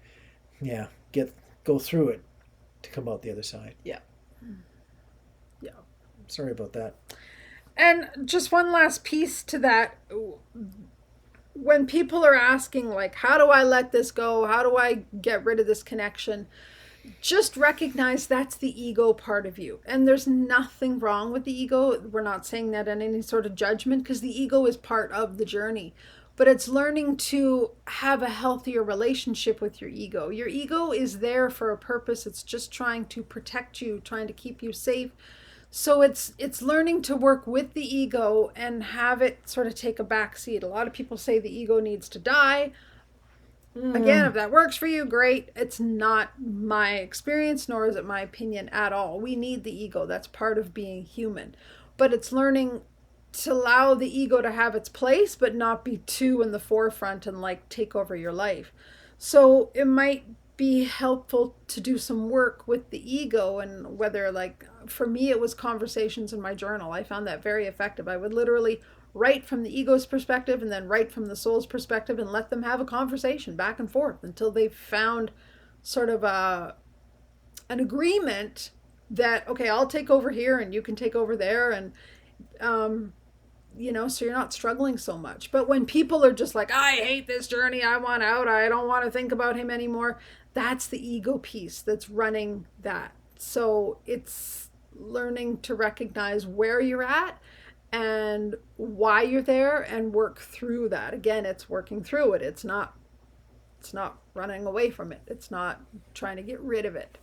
S1: go through it to come out the other side.
S2: Yeah. Yeah.
S1: Sorry about that.
S2: And just one last piece to that. When people are asking, like, how do I let this go? How do I get rid of this connection? Just recognize that's the ego part of you. And there's nothing wrong with the ego. We're not saying that in any sort of judgment, because the ego is part of the journey. But it's learning to have a healthier relationship with your ego. Your ego is there for a purpose. It's just trying to protect you, trying to keep you safe. So it's learning to work with the ego and have it sort of take a back seat. A lot of people say the ego needs to die. Again, if that works for you, great. It's not my experience, nor is it my opinion at all. We need the ego. That's part of being human. But it's learning to allow the ego to have its place, but not be too in the forefront and like take over your life. So it might be helpful to do some work with the ego, and whether, like, for me, it was conversations in my journal. I found that very effective. I would literally write from the ego's perspective and then write from the soul's perspective and let them have a conversation back and forth until they found sort of an agreement that, okay, I'll take over here and you can take over there. And so you're not struggling so much. But when people are just like, I hate this journey, I want out, I don't want to think about him anymore, that's the ego piece that's running that. So it's learning to recognize where you're at and why you're there and work through that. Again, it's working through it. It's not running away from it. It's not trying to get rid of it.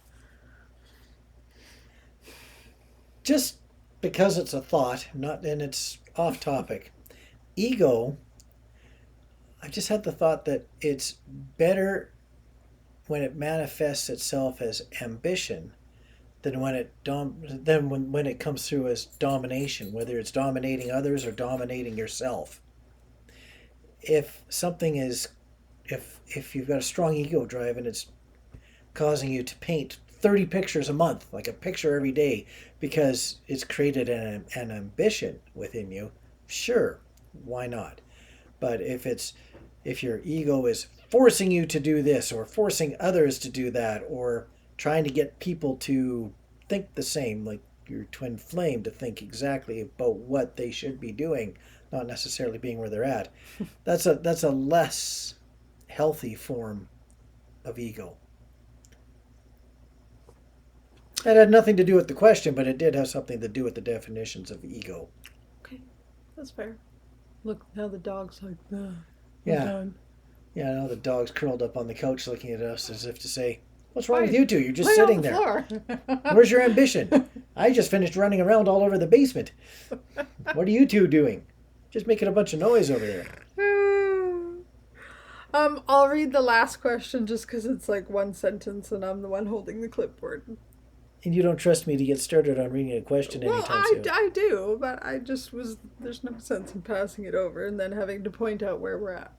S1: Just because it's a thought, and it's off topic. Ego, I just had the thought that it's better when it manifests itself as ambition than when it comes through as domination, whether it's dominating others or dominating yourself. If you've got a strong ego drive and it's causing you to paint 30 pictures a month, like a picture every day, because it's created an ambition within you, sure, why not? But if your ego is forcing you to do this or forcing others to do that or trying to get people to think the same, like your twin flame, to think exactly about what they should be doing, not necessarily being where they're at, that's a less healthy form of ego. That had nothing to do with the question, but it did have something to do with the definitions of ego.
S2: Okay, that's fair. Look, now the dog's like,
S1: yeah.
S2: Done.
S1: Yeah, now the dog's curled up on the couch looking at us as if to say, what's wrong with you two? You're just sitting there. Where's your ambition? I just finished running around all over the basement. What are you two doing? Just making a bunch of noise over there.
S2: I'll read the last question just because it's like one sentence and I'm the one holding the clipboard.
S1: And you don't trust me to get started on reading a question anytime soon.
S2: I do, but there's no sense in passing it over and then having to point out where we're at.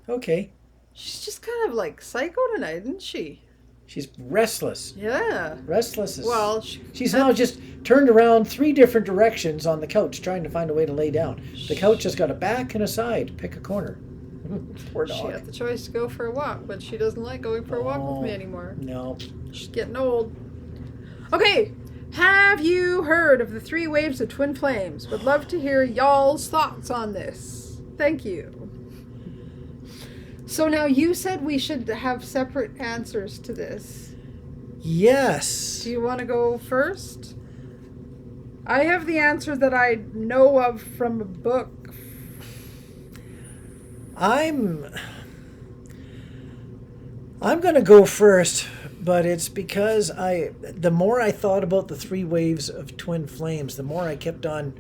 S1: Okay.
S2: She's just kind of like psycho tonight, isn't she?
S1: She's restless.
S2: Yeah.
S1: Restless.
S2: Well,
S1: she's now just turned around 3 different directions on the couch trying to find a way to lay down. The couch has got a back and a side. Pick a corner. Poor dog.
S2: She had the choice to go for a walk, but she doesn't like going for a walk with me anymore.
S1: No.
S2: She's getting old. Okay, have you heard of the 3 waves of twin flames? Would love to hear y'all's thoughts on this. Thank you. So now you said we should have separate answers to this.
S1: Yes.
S2: Do you want to go first? I have the answer that I know of from a book.
S1: I'm going to go first. But it's because the more I thought about the 3 waves of twin flames, the more I kept on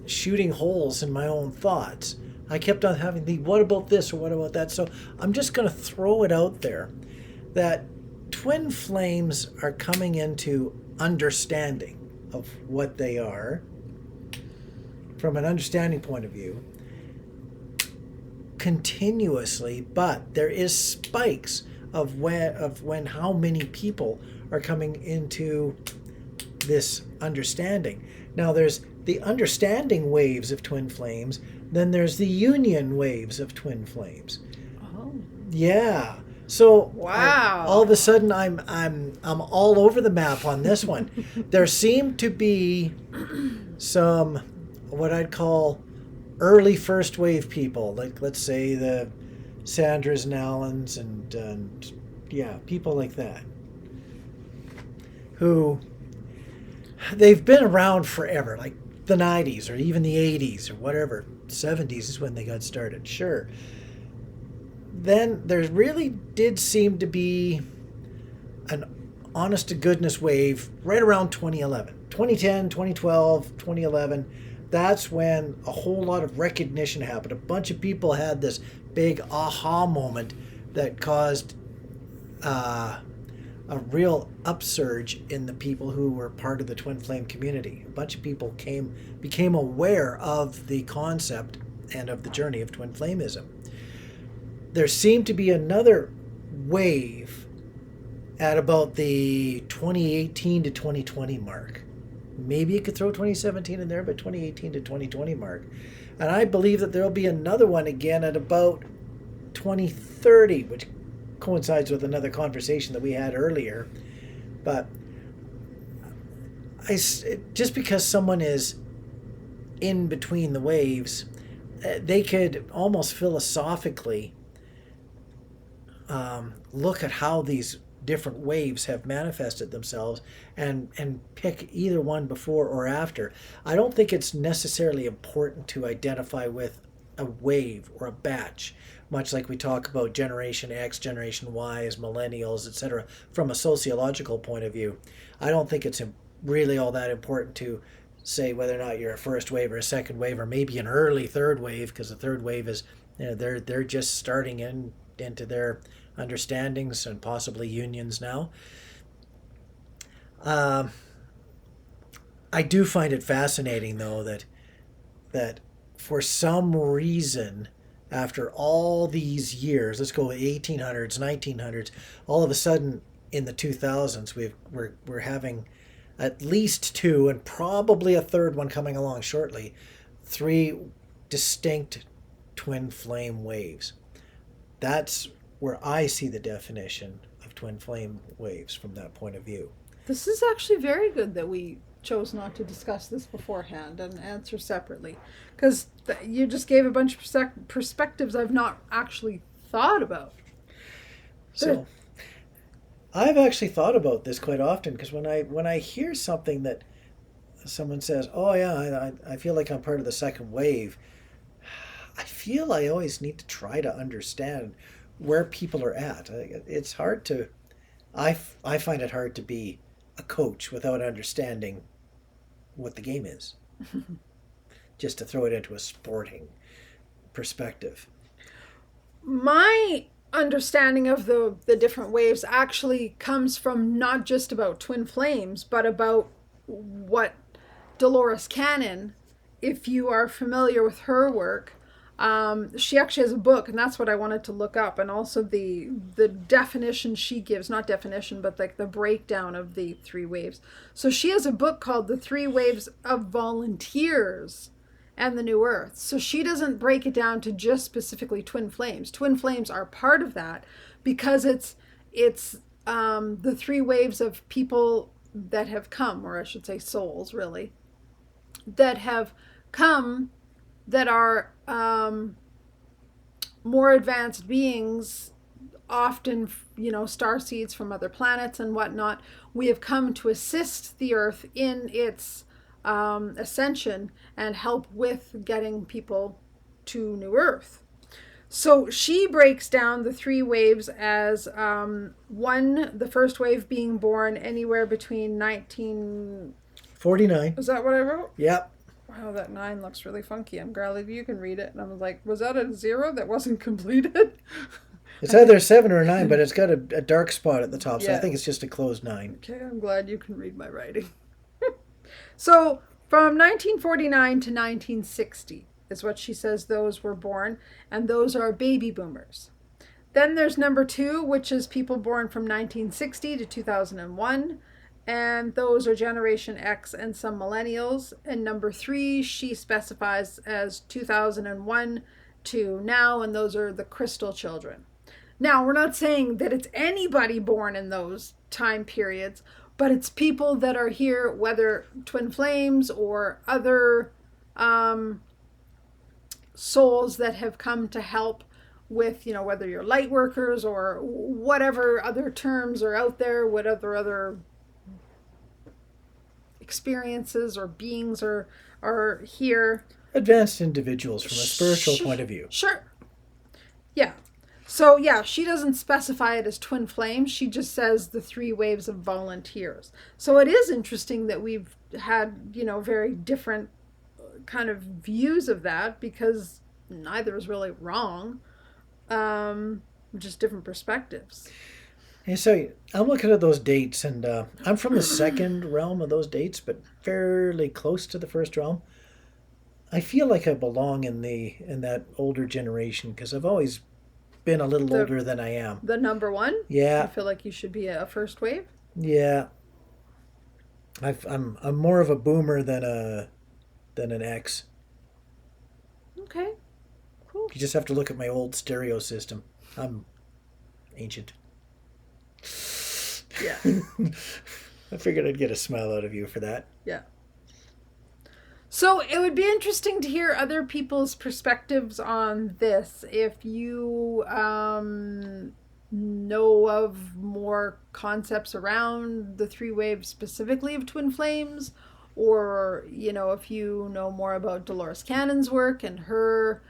S1: shooting holes in my own thoughts. I kept on having what about this or what about that? So I'm just going to throw it out there that twin flames are coming into understanding of what they are from an understanding point of view continuously, but there is spikes of when how many people are coming into this understanding. Now there's the understanding waves of twin flames, then there's the union waves of twin flames.
S2: Oh.
S1: Yeah. So
S2: wow.
S1: All of a sudden I'm all over the map on this one. There seem to be some what I'd call early first wave people, like let's say the Sandras and Allens and people like that, who they've been around forever, like the 90s or even the 80s or whatever. 70s is when they got started, sure. Then there really did seem to be an honest to goodness wave right around 2011. 2010, 2012, 2011. That's when a whole lot of recognition happened. A bunch of people had this big aha moment that caused a real upsurge in the people who were part of the twin flame community. A bunch of people became aware of the concept and of the journey of twin flameism. There seemed to be another wave at about the 2018 to 2020 mark. Maybe you could throw 2017 in there, but 2018 to 2020 mark. And I believe that there'll be another one again at about 2030, which coincides with another conversation that we had earlier. But just because someone is in between the waves, they could almost philosophically look at how these different waves have manifested themselves and pick either one before or after. I don't think it's necessarily important to identify with a wave or a batch, much like we talk about Generation X, Generation Y as millennials, etc. From a sociological point of view. I don't think it's really all that important to say whether or not you're a first wave or a second wave or maybe an early third wave, because the third wave is, they're just starting into their understandings and possibly unions now. I do find it fascinating, though, that for some reason, after all these years, let's go 1800s, 1900s, all of a sudden in the 2000s, we're having at least two, and probably a third one coming along shortly, three distinct twin flame waves. That's where I see the definition of twin flame waves from that point of view.
S2: This is actually very good that we chose not to discuss this beforehand and answer separately, because you just gave a bunch of perspectives I've not actually thought about.
S1: So I've actually thought about this quite often, because when I hear something that someone says, oh yeah, I feel like I'm part of the second wave, I feel I always need to try to understand where people are at. It's hard to, I find it hard to be a coach without understanding what the game is. Just to throw it into a sporting perspective.
S2: My understanding of the different waves actually comes from not just about twin flames, but about what Dolores Cannon, if you are familiar with her work, she actually has a book, and that's what I wanted to look up, and also the definition she gives, not definition, but like the breakdown of the three waves. So she has a book called The Three Waves of Volunteers and the New Earth. So she doesn't break it down to just specifically twin flames. Twin flames are part of that because it's the three waves of people that have come, or I should say souls really, that have come, that are more advanced beings, often, star seeds from other planets and whatnot. We have come to assist the Earth in its ascension and help with getting people to New Earth. So she breaks down the three waves as the first wave being born anywhere between
S1: 1949.
S2: Is that what I wrote?
S1: Yep.
S2: Wow, that 9 looks really funky. I'm glad you can read it. And I was like, was that a 0 that wasn't completed?
S1: It's either a 7 or a 9, but it's got a dark spot at the top, so I think it's just a closed 9.
S2: Okay, I'm glad you can read my writing. So, from 1949 to 1960 is what she says those were born, and those are baby boomers. Then there's number 2, which is people born from 1960 to 2001. And those are Generation X and some millennials. And number 3, she specifies as 2001 to now, and those are the crystal children. Now, we're not saying that it's anybody born in those time periods, but it's people that are here, whether twin flames or other souls that have come to help with, whether you're light workers or whatever other terms are out there, whatever other experiences or beings are here.
S1: Advanced individuals from a spiritual point of view.
S2: Sure. Yeah. So yeah, she doesn't specify it as twin flames. She just says the three waves of volunteers. So it is interesting that we've had, very different kind of views of that, because neither is really wrong. Just different perspectives.
S1: And so I'm looking at those dates, and I'm from the second realm of those dates, but fairly close to the first realm. I feel like I belong in that older generation, because I've always been a little older than I am.
S2: The number 1?
S1: Yeah.
S2: I feel like you should be a first wave?
S1: Yeah. I'm more of a boomer than an X.
S2: Okay. Cool.
S1: You just have to look at my old stereo system. I'm ancient.
S2: Yeah.
S1: I figured I'd get a smile out of you for that.
S2: Yeah. So it would be interesting to hear other people's perspectives on this. If you know of more concepts around the three waves specifically of twin flames, or if you know more about Dolores Cannon's work and her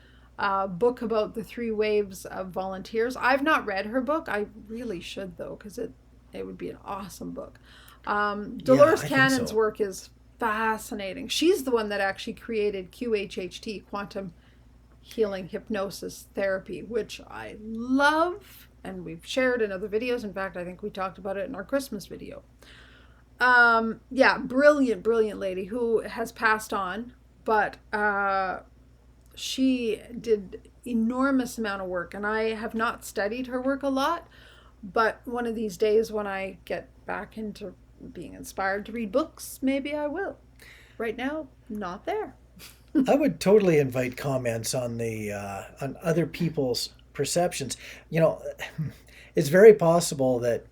S2: book about the three waves of volunteers. I've not read her book. I really should though, because it would be an awesome book. Dolores Cannon's work is fascinating. She's the one that actually created QHHT, quantum healing hypnosis therapy, which I love, and we've shared in other videos. In fact, I think we talked about it in our Christmas video. Brilliant lady who has passed on, but she did enormous amount of work, and I have not studied her work a lot, but one of these days when I get back into being inspired to read books, maybe I will. Right now, not there.
S1: I would totally invite comments on on other people's perceptions. It's very possible that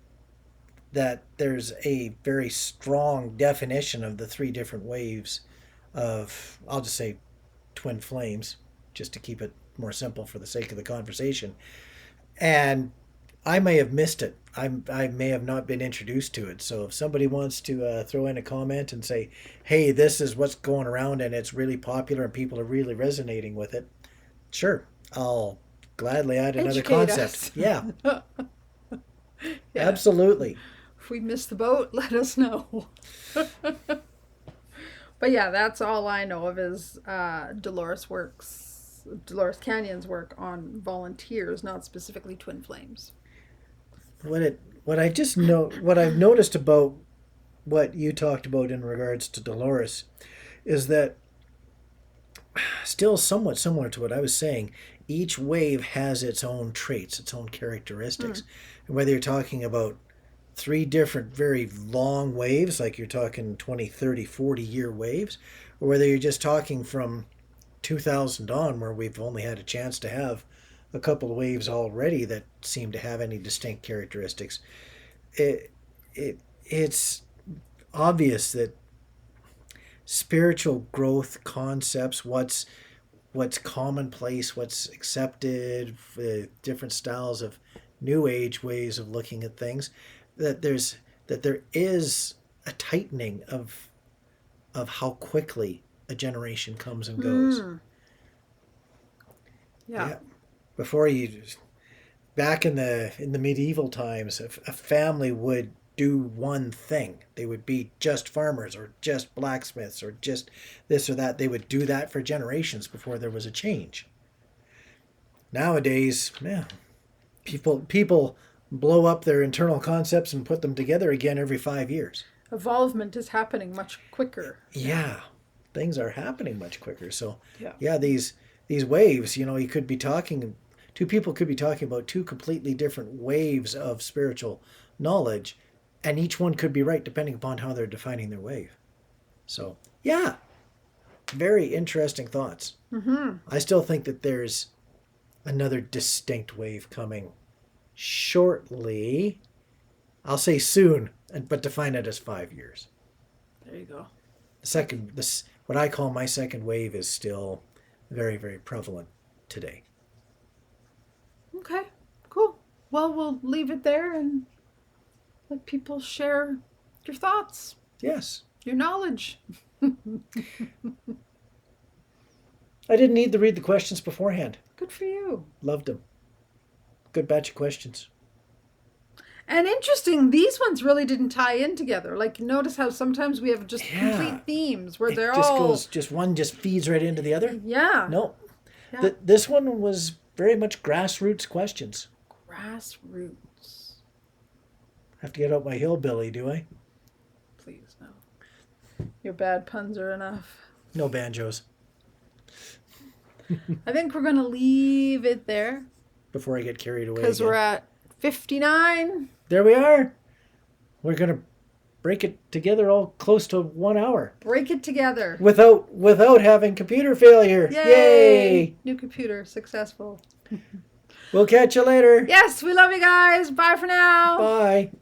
S1: there's a very strong definition of the three different waves of, I'll just say, twin flames, just to keep it more simple for the sake of the conversation. And I may have missed it. I may have not been introduced to it. So if somebody wants to throw in a comment and say, hey, this is what's going around and it's really popular and people are really resonating with it, sure, I'll gladly add another concept.
S2: Us.
S1: Yeah. Absolutely.
S2: If we miss the boat, let us know. But yeah, that's all I know of is Dolores Cannon's work on volunteers, not specifically twin flames.
S1: What I've noticed about what you talked about in regards to Dolores is that, still somewhat similar to what I was saying, each wave has its own traits, its own characteristics. And whether you're talking about three different very long waves, like you're talking 20, 30, 40-year waves, or whether you're just talking from 2000 on, where we've only had a chance to have a couple of waves already that seem to have any distinct characteristics, it's obvious that spiritual growth concepts, what's commonplace, what's accepted, different styles of new age ways of looking at things, that there is a tightening of how quickly a generation comes and goes.
S2: Yeah.
S1: Before back in the medieval times, a family would do one thing. They would be just farmers or just blacksmiths or just this or that. They would do that for generations before there was a change. Nowadays, people blow up their internal concepts and put them together again every 5 years.
S2: Evolvement is happening much quicker.
S1: Yeah, things are happening much quicker. So these waves, you could be talking, two people could be talking about two completely different waves of spiritual knowledge, and each one could be right depending upon how they're defining their wave. So very interesting thoughts. I still think that there's another distinct wave coming shortly. I'll say soon, but define it as 5 years.
S2: There you go.
S1: What I call my second wave is still very, very prevalent today.
S2: Okay, cool. Well, we'll leave it there and let people share your thoughts.
S1: Yes.
S2: Your knowledge.
S1: I didn't need to read the questions beforehand.
S2: Good for you.
S1: Loved them. Good batch of questions.
S2: And interesting, these ones really didn't tie in together. Like, notice how sometimes we have just complete themes where they're all...
S1: one just feeds right into the other?
S2: Yeah.
S1: No.
S2: Yeah.
S1: This one was very much grassroots questions.
S2: Grassroots.
S1: Have to get out my hillbilly, do I?
S2: Please, no. Your bad puns are enough.
S1: No banjos.
S2: I think we're going to leave it there.
S1: Before I get carried away.
S2: Because we're at 59.
S1: There we are. We're going to break it together all close to 1 hour.
S2: Break it together.
S1: Without having computer failure. Yay!
S2: New computer. Successful.
S1: We'll catch you later.
S2: Yes, we love you guys. Bye for now.
S1: Bye.